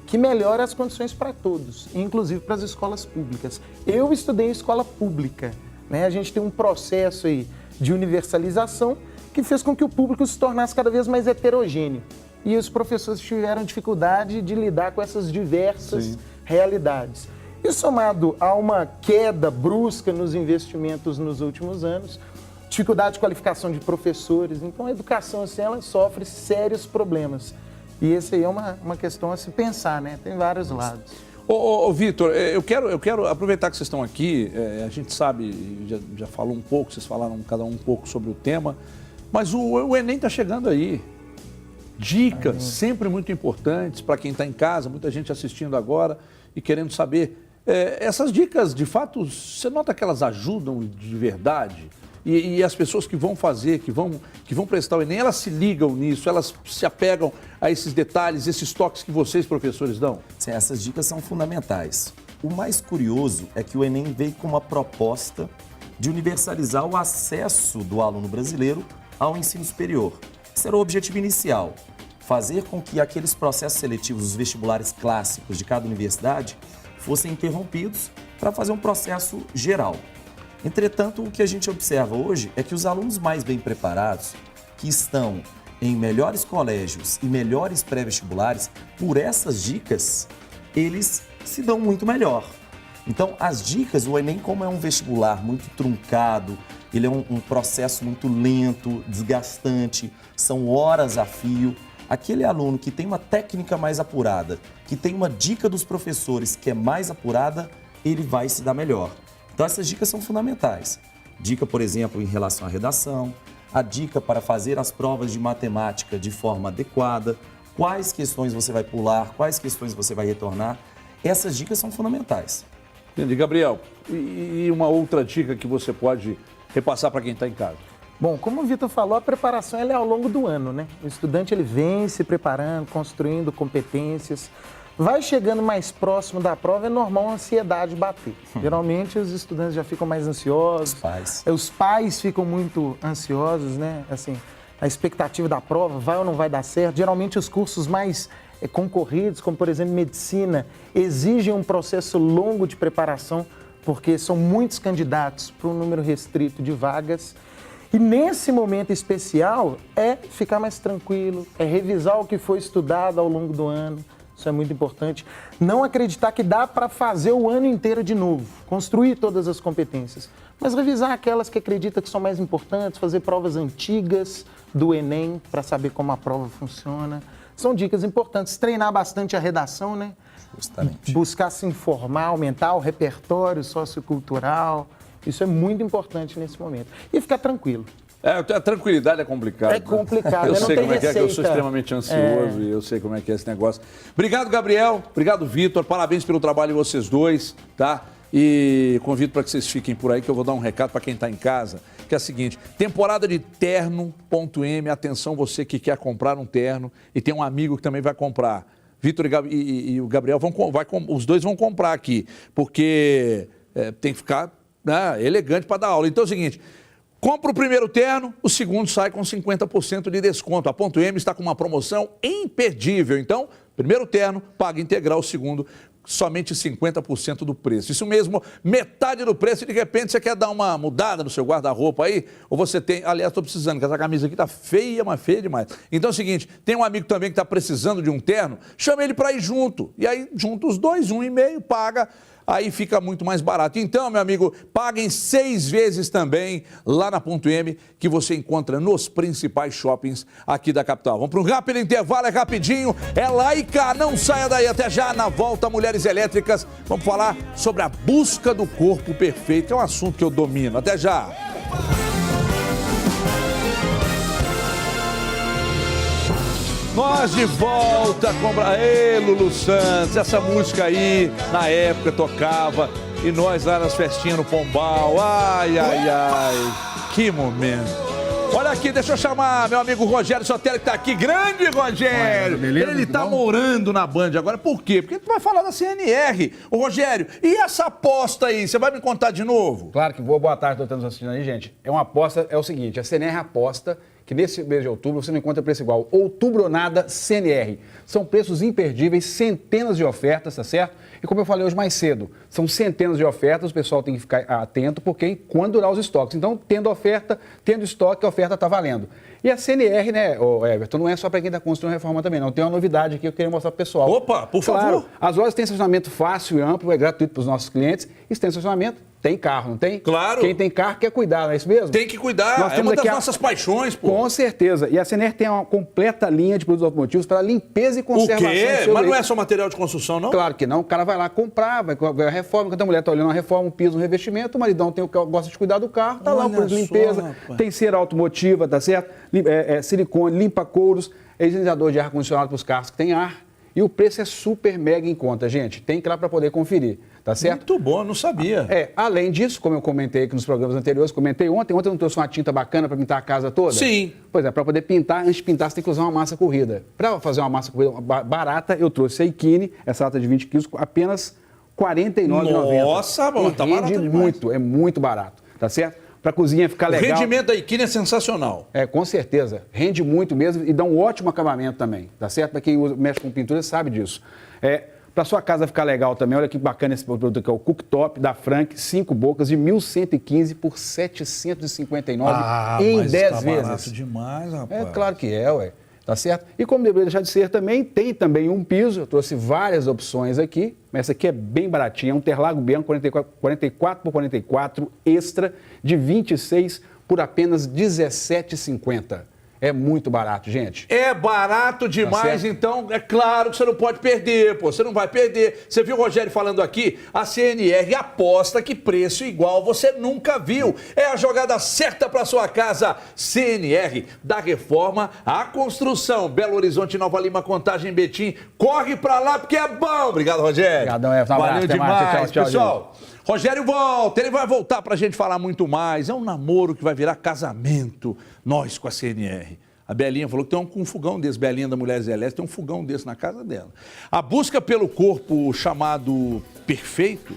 que melhore as condições para todos, inclusive para as escolas públicas. Eu estudei em escola pública, né? A gente tem um processo aí de universalização que fez com que o público se tornasse cada vez mais heterogêneo. E os professores tiveram dificuldade de lidar com essas diversas realidades. E somado a uma queda brusca nos investimentos nos últimos anos, dificuldade de qualificação de professores, então a educação assim, ela sofre sérios problemas. E esse aí é uma questão a se pensar, né? Tem vários lados. Ô Vitor, eu quero aproveitar que vocês estão aqui, a gente sabe, já falou um pouco, vocês falaram cada um pouco sobre o tema, mas o Enem está chegando aí. Dicas sempre muito importantes para quem está em casa, muita gente assistindo agora e querendo saber. Essas dicas, de fato, você nota que elas ajudam de verdade? E as pessoas que vão fazer, que vão prestar o Enem, elas se ligam nisso, elas se apegam a esses detalhes, esses toques que vocês, professores, dão? Sim, essas dicas são fundamentais. O mais curioso é que o Enem veio com uma proposta de universalizar o acesso do aluno brasileiro ao ensino superior. Esse era o objetivo inicial, fazer com que aqueles processos seletivos, os vestibulares clássicos de cada universidade, fossem interrompidos para fazer um processo geral. Entretanto, o que a gente observa hoje é que os alunos mais bem preparados, que estão em melhores colégios e melhores pré-vestibulares, por essas dicas, eles se dão muito melhor. Então, as dicas, o Enem, como é um vestibular muito truncado, ele é um processo muito lento, desgastante, são horas a fio. Aquele aluno que tem uma técnica mais apurada, que tem uma dica dos professores que é mais apurada, ele vai se dar melhor. Então, essas dicas são fundamentais. Dica, por exemplo, em relação à redação, a dica para fazer as provas de matemática de forma adequada, quais questões você vai pular, quais questões você vai retornar. Essas dicas são fundamentais. Entendi. Gabriel, e uma outra dica que você pode repassar para quem está em casa? Bom, como o Vitor falou, a preparação ela é ao longo do ano, né? O estudante ele vem se preparando, construindo competências. Vai chegando mais próximo da prova, é normal a ansiedade bater. Geralmente os estudantes já ficam mais ansiosos. Os pais ficam muito ansiosos, né? Assim, a expectativa da prova, vai ou não vai dar certo. Geralmente os cursos mais concorridos, como por exemplo medicina, exigem um processo longo de preparação, porque são muitos candidatos para um número restrito de vagas. E nesse momento especial é ficar mais tranquilo, é revisar o que foi estudado ao longo do ano. Isso é muito importante. Não acreditar que dá para fazer o ano inteiro de novo, construir todas as competências, mas revisar aquelas que acredita que são mais importantes, fazer provas antigas do Enem para saber como a prova funciona. São dicas importantes. Treinar bastante a redação, né? Justamente. Buscar se informar, aumentar o repertório sociocultural. Isso é muito importante nesse momento. E ficar tranquilo. A tranquilidade é complicado. É complicado. Eu sei como é que é, que eu sou extremamente ansioso e eu sei como é que é esse negócio. Obrigado, Gabriel. Obrigado, Vitor. Parabéns pelo trabalho de vocês dois, tá? E convido para que vocês fiquem por aí, que eu vou dar um recado para quem está em casa, que é o seguinte: temporada de terno.m. Atenção, você que quer comprar um terno e tem um amigo que também vai comprar. Vitor e o Gabriel os dois vão comprar aqui, porque tem que ficar elegante para dar aula. Então é o seguinte: compra o primeiro terno, o segundo sai com 50% de desconto. A Ponto M está com uma promoção imperdível. Então, primeiro terno, paga integral, o segundo somente 50% do preço. Isso mesmo, metade do preço. E de repente você quer dar uma mudada no seu guarda-roupa aí, ou você tem... Aliás, estou precisando, porque essa camisa aqui tá feia, mas feia demais. Então é o seguinte, tem um amigo também que está precisando de um terno, chama ele para ir junto. E aí, junto os dois, 1,5, paga... Aí fica muito mais barato. Então, meu amigo, paguem 6 vezes também lá na Ponto M, que você encontra nos principais shoppings aqui da capital. Vamos para um rápido intervalo, é rapidinho. É Laica, não saia daí. Até já, na volta, Mulheres Elétricas. Vamos falar sobre a busca do corpo perfeito, que é um assunto que eu domino. Até já. Nós de volta com... Ei, Lulu Santos, essa música aí, na época, tocava. E nós lá nas festinhas no Pombal. Ai, ai, ai. Que momento. Olha aqui, deixa eu chamar meu amigo Rogério Sotelli, que tá aqui. Grande Rogério! Beleza, ele tá morando na Band agora. Por quê? Porque tu vai falar da CNR. Ô, Rogério, e essa aposta aí? Você vai me contar de novo? Claro que vou. Boa tarde, doutor, nos assistindo aí, gente. É uma aposta, é o seguinte, a CNR aposta que nesse mês de outubro você não encontra preço igual. Outubro ou nada, CNR. São preços imperdíveis, centenas de ofertas, tá certo? E como eu falei hoje mais cedo, são centenas de ofertas, o pessoal tem que ficar atento, porque quando durar os estoques. Então, tendo oferta, tendo estoque, a oferta está valendo. E a CNR, né, Everton, não é só para quem está construindo reforma também, não. Tem uma novidade aqui que eu queria mostrar para o pessoal. Opa, por favor. Claro, as lojas têm estacionamento fácil e amplo, é gratuito para os nossos clientes. E se tem estacionamento, tem carro, não tem? Claro. Quem tem carro quer cuidar, não é isso mesmo? Tem que cuidar, é uma das nossas paixões, pô. Com certeza. E a CNR tem uma completa linha de produtos automotivos para limpeza e conservação. O quê? Mas não é só material de construção, não? Claro que não. O cara vai lá comprar, vai ver a reforma. Quando a mulher está olhando a reforma, um piso, um revestimento, o maridão gosta de cuidar do carro, tá lá o produto de limpeza, tem cera automotiva, tá certo? Silicone, limpa couros, higienizador de ar-condicionado para os carros que tem ar. E o preço é super mega em conta, gente. Tem que ir lá para poder conferir, tá certo? Muito bom, não sabia. Além disso, como eu comentei aqui nos programas anteriores, comentei ontem eu não trouxe uma tinta bacana para pintar a casa toda? Sim. Pois é, para poder pintar, antes de pintar, você tem que usar uma massa corrida. Para fazer uma massa corrida barata, eu trouxe a Ikine, essa lata de 20 quilos, apenas R$ 49,90. Nossa, mano, tá barato demais. Muito, é muito barato, tá certo? Para a cozinha ficar legal. O rendimento da Ikine é sensacional. Com certeza. Rende muito mesmo e dá um ótimo acabamento também, tá certo? Para quem mexe com pintura sabe disso. Para sua casa ficar legal também, olha que bacana esse produto aqui, é o Cooktop da Frank, 5 bocas de 1.115 por 759 em 10 vezes. Barato demais, rapaz. É claro que é, ué. Tá certo? E como deveria deixar de ser também, tem também um piso, eu trouxe várias opções aqui, mas essa aqui é bem baratinha, é um Terlago Bianco 44 por 44 extra de 26 por apenas R$ 17,50. É muito barato, gente. É barato demais, então é claro que você não pode perder, pô. Você não vai perder. Você viu o Rogério falando aqui? A CNR aposta que preço igual você nunca viu. É a jogada certa para sua casa. CNR, da reforma à construção. Belo Horizonte, Nova Lima, Contagem, Betim. Corre para lá porque é bom. Obrigado, Rogério. Obrigadão, Everton. Um Valeu demais, tchau, pessoal. Rogério volta, ele vai voltar pra gente falar muito mais. É um namoro que vai virar casamento, nós com a CNR. A Belinha falou que tem um fogão desse, Belinha da Mulheres Elétricas, tem um fogão desse na casa dela. A busca pelo corpo chamado perfeito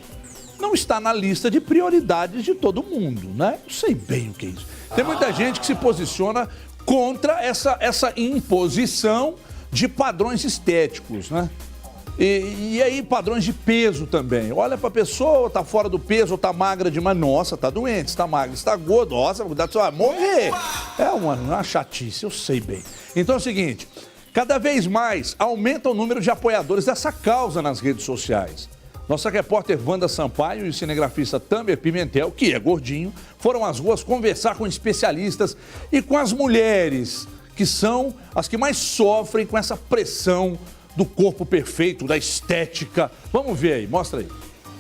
não está na lista de prioridades de todo mundo, né? Eu sei bem o que é isso. Tem muita gente que se posiciona contra essa imposição de padrões estéticos, né? E aí padrões de peso também. Olha pra pessoa, tá fora do peso, ou tá magra demais. Nossa, tá doente, está magra, está gordo. Nossa, cuidado, você vai morrer. É uma chatice, eu sei bem. Então é o seguinte, cada vez mais aumenta o número de apoiadores dessa causa nas redes sociais. Nossa repórter Wanda Sampaio e o cinegrafista Tamer Pimentel, que é gordinho, foram às ruas conversar com especialistas e com as mulheres, que são as que mais sofrem com essa pressão do corpo perfeito, da estética. Vamos ver aí, mostra aí.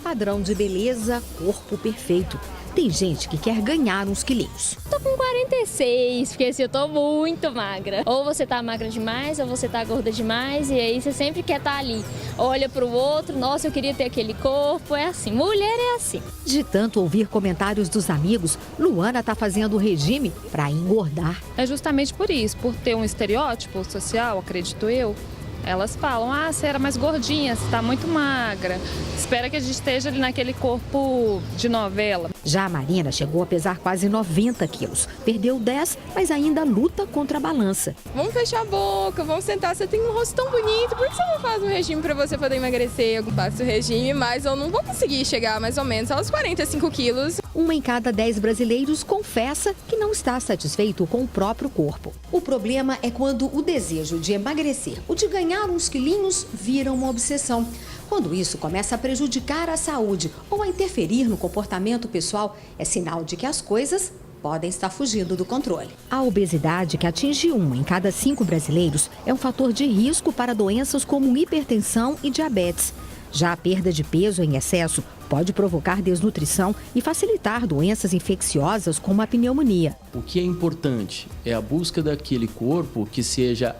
Padrão de beleza, corpo perfeito. Tem gente que quer ganhar uns quilinhos. Tô com 46, porque assim, eu tô muito magra. Ou você tá magra demais, ou você tá gorda demais, e aí você sempre quer estar ali. Olha pro outro, nossa, eu queria ter aquele corpo, é assim. Mulher é assim. De tanto ouvir comentários dos amigos, Luana tá fazendo regime pra engordar. É justamente por isso, por ter um estereótipo social, acredito eu. Elas falam, você era mais gordinha, você tá muito magra. Espera que a gente esteja ali naquele corpo de novela. Já a Marina chegou a pesar quase 90 quilos. Perdeu 10, mas ainda luta contra a balança. Vamos fechar a boca, vamos sentar. Você tem um rosto tão bonito, por que você não faz um regime para você poder emagrecer? Eu faço o regime, mas eu não vou conseguir chegar mais ou menos aos 45 quilos. 1 em cada 10 brasileiros confessa que não está satisfeito com o próprio corpo. O problema é quando o desejo de emagrecer ou de ganhar uns quilinhos vira uma obsessão. Quando isso começa a prejudicar a saúde ou a interferir no comportamento pessoal, é sinal de que as coisas podem estar fugindo do controle. A obesidade, que atinge 1 em cada 5 brasileiros, é um fator de risco para doenças como hipertensão e diabetes. Já a perda de peso em excesso pode provocar desnutrição e facilitar doenças infecciosas como a pneumonia. O que é importante é a busca daquele corpo que seja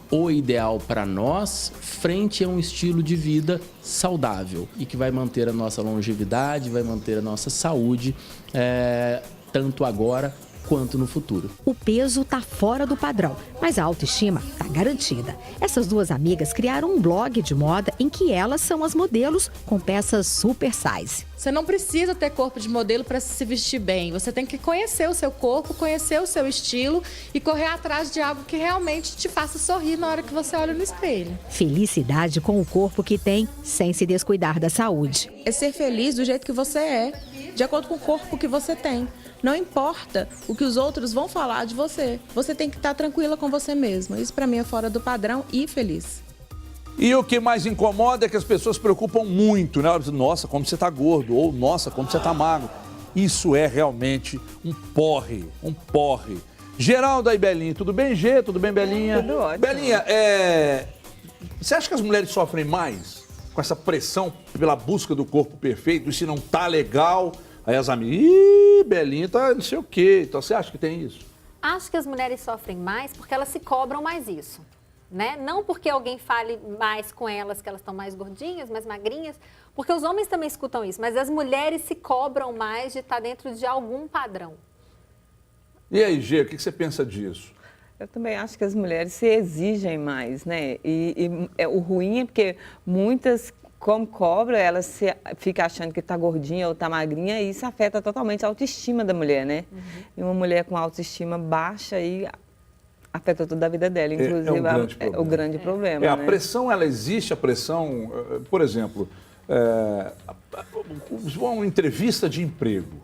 o ideal para nós frente a um estilo de vida saudável e que vai manter a nossa longevidade, vai manter a nossa saúde, tanto agora quanto no futuro. O peso está fora do padrão, mas a autoestima está garantida. Essas duas amigas criaram um blog de moda em que elas são as modelos com peças super size. Você não precisa ter corpo de modelo para se vestir bem. Você tem que conhecer o seu corpo, conhecer o seu estilo e correr atrás de algo que realmente te faça sorrir na hora que você olha no espelho. Felicidade com o corpo que tem, sem se descuidar da saúde. É ser feliz do jeito que você é, de acordo com o corpo que você tem. Não importa o que os outros vão falar de você. Você tem que estar tranquila com você mesma. Isso para mim é fora do padrão e feliz. E o que mais incomoda é que as pessoas se preocupam muito, né? Nossa, como você está gordo, ou nossa, como você está magro. Isso é realmente um porre, um porre. Geralda e Belinha, tudo bem, Gê? Tudo bem, Belinha? Tudo ótimo. Belinha, você acha que as mulheres sofrem mais com essa pressão pela busca do corpo perfeito? E se não tá legal, aí as amigas, Belinha tá não sei o quê. Então você acha que tem isso? Acho que as mulheres sofrem mais porque elas se cobram mais isso. Né? Não porque alguém fale mais com elas que elas estão mais gordinhas, mais magrinhas, porque os homens também escutam isso, mas as mulheres se cobram mais de estar dentro de algum padrão. E aí, Gê, o que você pensa disso? Eu também acho que as mulheres se exigem mais, né? O ruim é porque muitas, como cobra, elas ficam achando que está gordinha ou está magrinha e isso afeta totalmente a autoestima da mulher, né? Uhum. E uma mulher com autoestima baixa aí afeta toda a vida dela, inclusive o grande problema. A né? pressão, ela existe, a pressão, por exemplo, uma entrevista de emprego.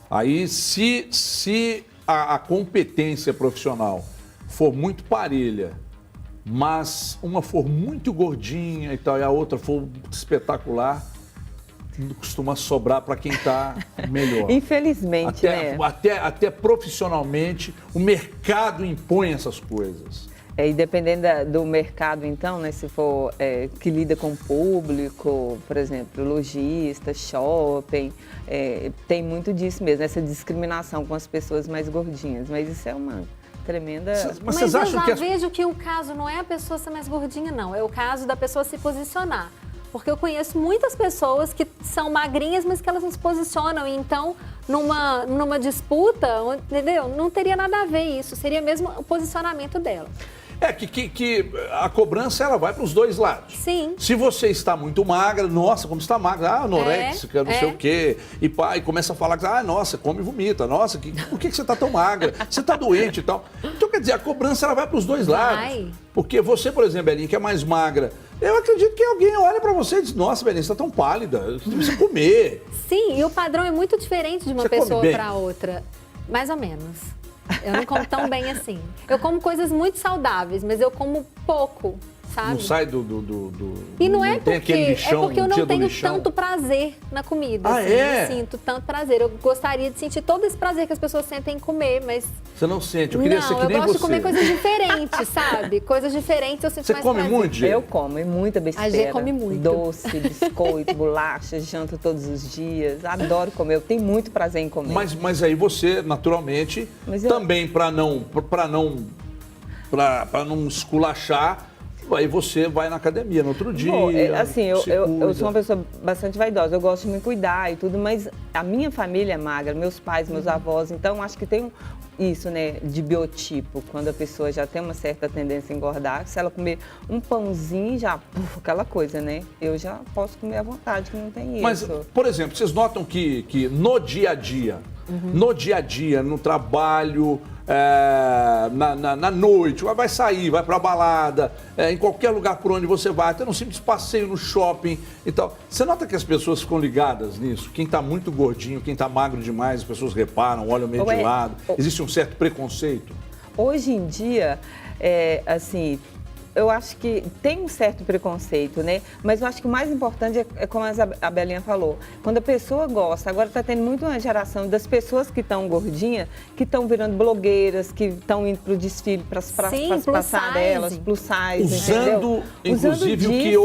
Aí, se a competência profissional for muito parelha, mas uma for muito gordinha e tal, e a outra for espetacular, costuma sobrar para quem está melhor. Infelizmente, até profissionalmente, o mercado impõe essas coisas. E dependendo do mercado, então, né, se for que lida com o público, por exemplo, lojista, shopping, tem muito disso mesmo, essa discriminação com as pessoas mais gordinhas. Mas isso é uma tremenda... Mas eu já vejo que o caso não é a pessoa ser mais gordinha, não. É o caso da pessoa se posicionar. Porque eu conheço muitas pessoas que são magrinhas, mas que elas não se posicionam. E então, numa disputa, entendeu? Não teria nada a ver isso. Seria mesmo o posicionamento dela. Que a cobrança, ela vai para os dois lados. Sim. Se você está muito magra, nossa, como você está magra, anoréxica, não sei o quê. E começa a falar, nossa, come e vomita. Nossa, por que você está tão magra? Você está doente e tal. Então, quer dizer, a cobrança, ela vai para os dois lados. Porque você, por exemplo, Belinha, que é mais magra, eu acredito que alguém olha pra você e diz, nossa, Belinha, você tá tão pálida, você precisa comer. Sim, e o padrão é muito diferente de uma pessoa para outra. Mais ou menos. Eu não como tão bem assim. Eu como coisas muito saudáveis, mas eu como pouco, sabe? Não sai do E não é porque lixão, porque eu não tenho tanto prazer na comida. Eu sinto tanto prazer. Eu gostaria de sentir todo esse prazer que as pessoas sentem em comer, mas... Você não sente? Eu queria ser que nem você. Eu gosto de comer coisas diferentes, sabe? Coisas diferentes eu sinto mais prazer. Você come muito, Gê? Eu como, e muita besteira. A Gê come muito. Doce, biscoito, bolacha, janto todos os dias. Adoro comer, eu tenho muito prazer em comer. Mas aí você, naturalmente, também para não esculachar, aí você vai na academia no outro dia. Bom, assim, eu sou uma pessoa bastante vaidosa, eu gosto de me cuidar e tudo, mas a minha família é magra, meus pais, meus avós, então acho que tem isso, né, de biotipo, quando a pessoa já tem uma certa tendência a engordar, se ela comer um pãozinho, já, aquela coisa, né? Eu já posso comer à vontade, que não tem Mas, isso. por exemplo, vocês notam que no dia a dia, no trabalho, na noite, vai sair, vai pra balada, em qualquer lugar por onde você vai, até num simples passeio no shopping e tal. Você nota que as pessoas ficam ligadas nisso? Quem tá muito gordinho, quem tá magro demais, as pessoas reparam, olham meio de lado. Existe um certo preconceito? Hoje em dia, assim, eu acho que tem um certo preconceito, né? Mas eu acho que o mais importante é como a Belinha falou. Quando a pessoa gosta, agora está tendo muito uma geração das pessoas que estão gordinhas, que estão virando blogueiras, que estão indo para o desfile, para as passarelas, plus size, usando, inclusive,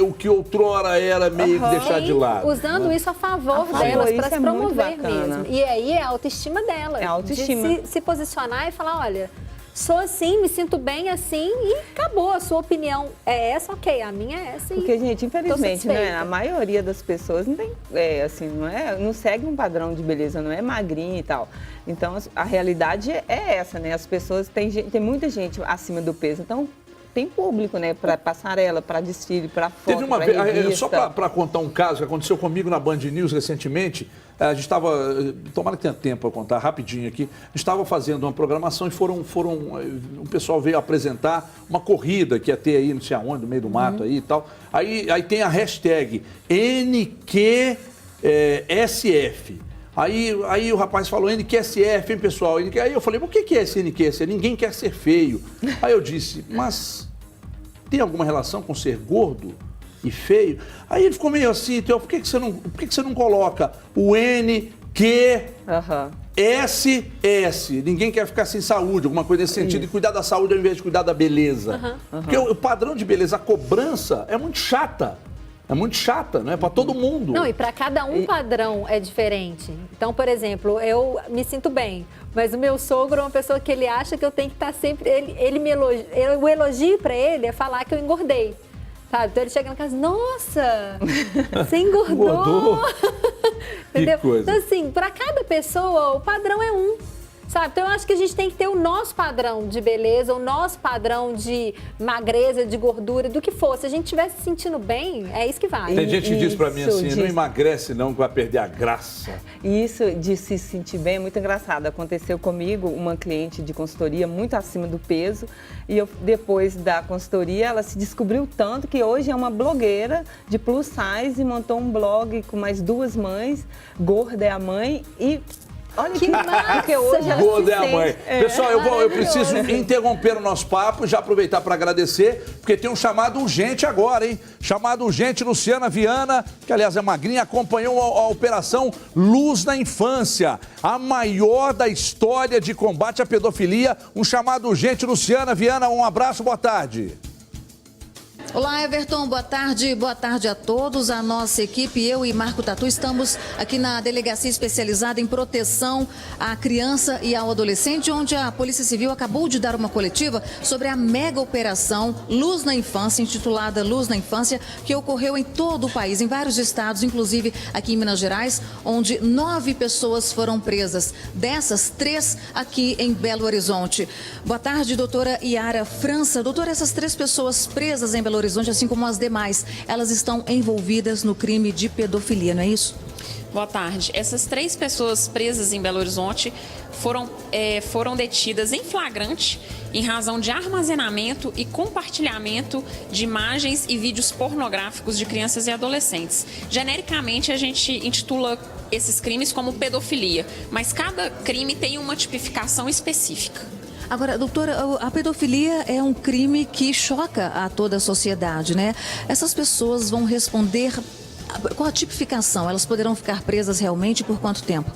o que outrora era meio que deixar de lado. Usando isso a favor delas, para se promover mesmo. E aí é a autoestima delas. É a autoestima. De se posicionar e falar, olha, sou assim, me sinto bem assim e acabou. A sua opinião é essa, ok, a minha é essa. Porque, gente, infelizmente, né, a maioria das pessoas não tem, assim, não segue um padrão de beleza, não é magrinha e tal. Então, a realidade é essa, né? As pessoas, tem muita gente acima do peso, então tem público, né, para passarela, para desfile, para foto, Teve uma vez, só para contar um caso que aconteceu comigo na Band News recentemente, a gente estava, tomara que tenha tempo para contar rapidinho aqui, a gente estava fazendo uma programação e um pessoal veio apresentar uma corrida que ia ter aí, não sei aonde, no meio do mato aí e tal. Aí tem a hashtag NQSF. Aí o rapaz falou, NQSF, hein, pessoal? Aí eu falei, o que é esse NQSF? Ninguém quer ser feio. Aí eu disse, mas tem alguma relação com ser gordo e feio? Aí ele ficou meio assim, então, por que você não coloca o NQSS? Ninguém quer ficar sem saúde, alguma coisa nesse sentido, e cuidar da saúde ao invés de cuidar da beleza. Porque o padrão de beleza, a cobrança é muito chata. É muito chata, né? Para todo mundo. Não, e para cada um padrão é diferente. Então, por exemplo, eu me sinto bem, mas o meu sogro é uma pessoa que ele acha que eu tenho que estar sempre... Ele me elogia, o elogio para ele é falar que eu engordei, sabe? Então ele chega na casa, nossa, você engordou. Entendeu? Que coisa. Então, assim, para cada pessoa, o padrão é um. Sabe? Então, eu acho que a gente tem que ter o nosso padrão de beleza, o nosso padrão de magreza, de gordura, do que for. Se a gente estiver se sentindo bem, é isso que vale. Tem gente que diz pra mim assim, não emagrece não, que vai perder a graça. Isso de se sentir bem é muito engraçado. Aconteceu comigo, uma cliente de consultoria muito acima do peso, e depois da consultoria, ela se descobriu tanto que hoje é uma blogueira de plus size e montou um blog com mais 2 mães, Gorda é a Mãe, e... Olha que massa! Porque hoje ela Gorda é a mãe. Pessoal, eu preciso interromper o nosso papo, já aproveitar para agradecer, porque tem um chamado urgente agora, hein? Chamado urgente, Luciana Viana, que aliás é magrinha, acompanhou a Operação Luz na Infância, a maior da história de combate à pedofilia. Um chamado urgente, Luciana Viana, um abraço, boa tarde. Olá, Everton, boa tarde a todos. A nossa equipe, eu e Marco Tatu, estamos aqui na Delegacia Especializada em Proteção à Criança e ao Adolescente, onde a Polícia Civil acabou de dar uma coletiva sobre a mega operação Luz na Infância, intitulada Luz na Infância, que ocorreu em todo o país, em vários estados, inclusive aqui em Minas Gerais, onde 9 pessoas foram presas. Dessas, 3 aqui em Belo Horizonte. Boa tarde, doutora Yara França. Doutora, essas 3 pessoas presas em Belo Horizonte, assim como as demais, elas estão envolvidas no crime de pedofilia, não é isso? Boa tarde. Essas 3 pessoas presas em Belo Horizonte foram detidas em flagrante em razão de armazenamento e compartilhamento de imagens e vídeos pornográficos de crianças e adolescentes. Genericamente, a gente intitula esses crimes como pedofilia, mas cada crime tem uma tipificação específica. Agora, doutora, a pedofilia é um crime que choca a toda a sociedade, né? Essas pessoas vão responder... Qual a tipificação? Elas poderão ficar presas realmente por quanto tempo?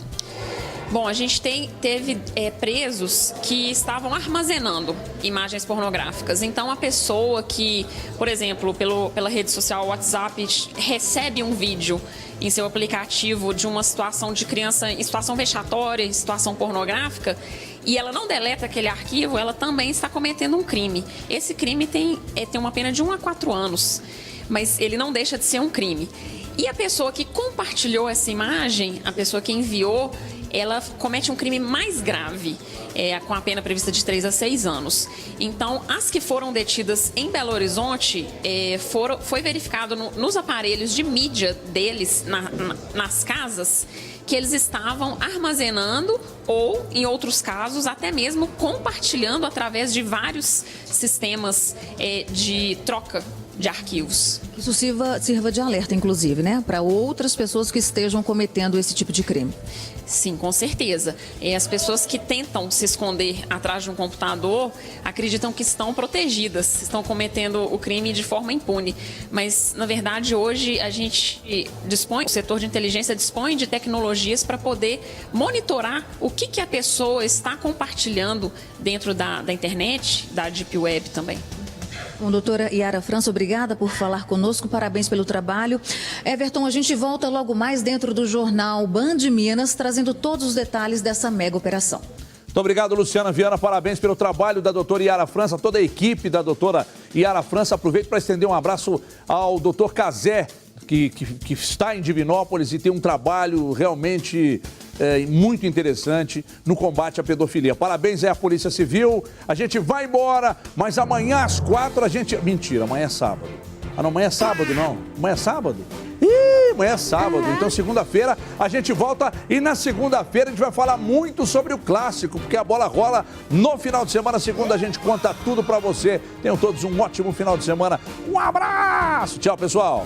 Bom, a gente teve presos que estavam armazenando imagens pornográficas. Então, a pessoa que, por exemplo, pela rede social WhatsApp, recebe um vídeo em seu aplicativo de uma situação de criança em situação vexatória, em situação pornográfica, e ela não deleta aquele arquivo, ela também está cometendo um crime. Esse crime tem uma pena de 1 a 4 anos, mas ele não deixa de ser um crime. E a pessoa que compartilhou essa imagem, a pessoa que enviou, ela comete um crime mais grave, com a pena prevista de 3 a 6 anos. Então, as que foram detidas em Belo Horizonte, foi verificado nos aparelhos de mídia deles, nas casas, que eles estavam armazenando ou, em outros casos, até mesmo compartilhando através de vários sistemas de troca de arquivos. Isso sirva de alerta, inclusive, né? Para outras pessoas que estejam cometendo esse tipo de crime. Sim, com certeza. As pessoas que tentam se esconder atrás de um computador acreditam que estão protegidas, estão cometendo o crime de forma impune. Mas, na verdade, hoje a gente o setor de inteligência dispõe de tecnologias para poder monitorar o que a pessoa está compartilhando dentro da internet, da Deep Web também. Bom, doutora Yara França, obrigada por falar conosco, parabéns pelo trabalho. Everton, a gente volta logo mais dentro do jornal Band Minas, trazendo todos os detalhes dessa mega operação. Muito obrigado, Luciana Viana, parabéns pelo trabalho da doutora Yara França, toda a equipe da doutora Yara França. Aproveito para estender um abraço ao doutor Cazé, que está em Divinópolis e tem um trabalho realmente muito interessante no combate à pedofilia. Parabéns à Polícia Civil. A gente vai embora, mas amanhã às 4 a gente... Mentira, amanhã é sábado. Ah, não, amanhã é sábado, não. Amanhã é sábado? Amanhã é sábado. Então, segunda-feira, a gente volta e na segunda-feira a gente vai falar muito sobre o clássico, porque a bola rola no final de semana. Segunda, a gente conta tudo pra você. Tenham todos um ótimo final de semana. Um abraço! Tchau, pessoal!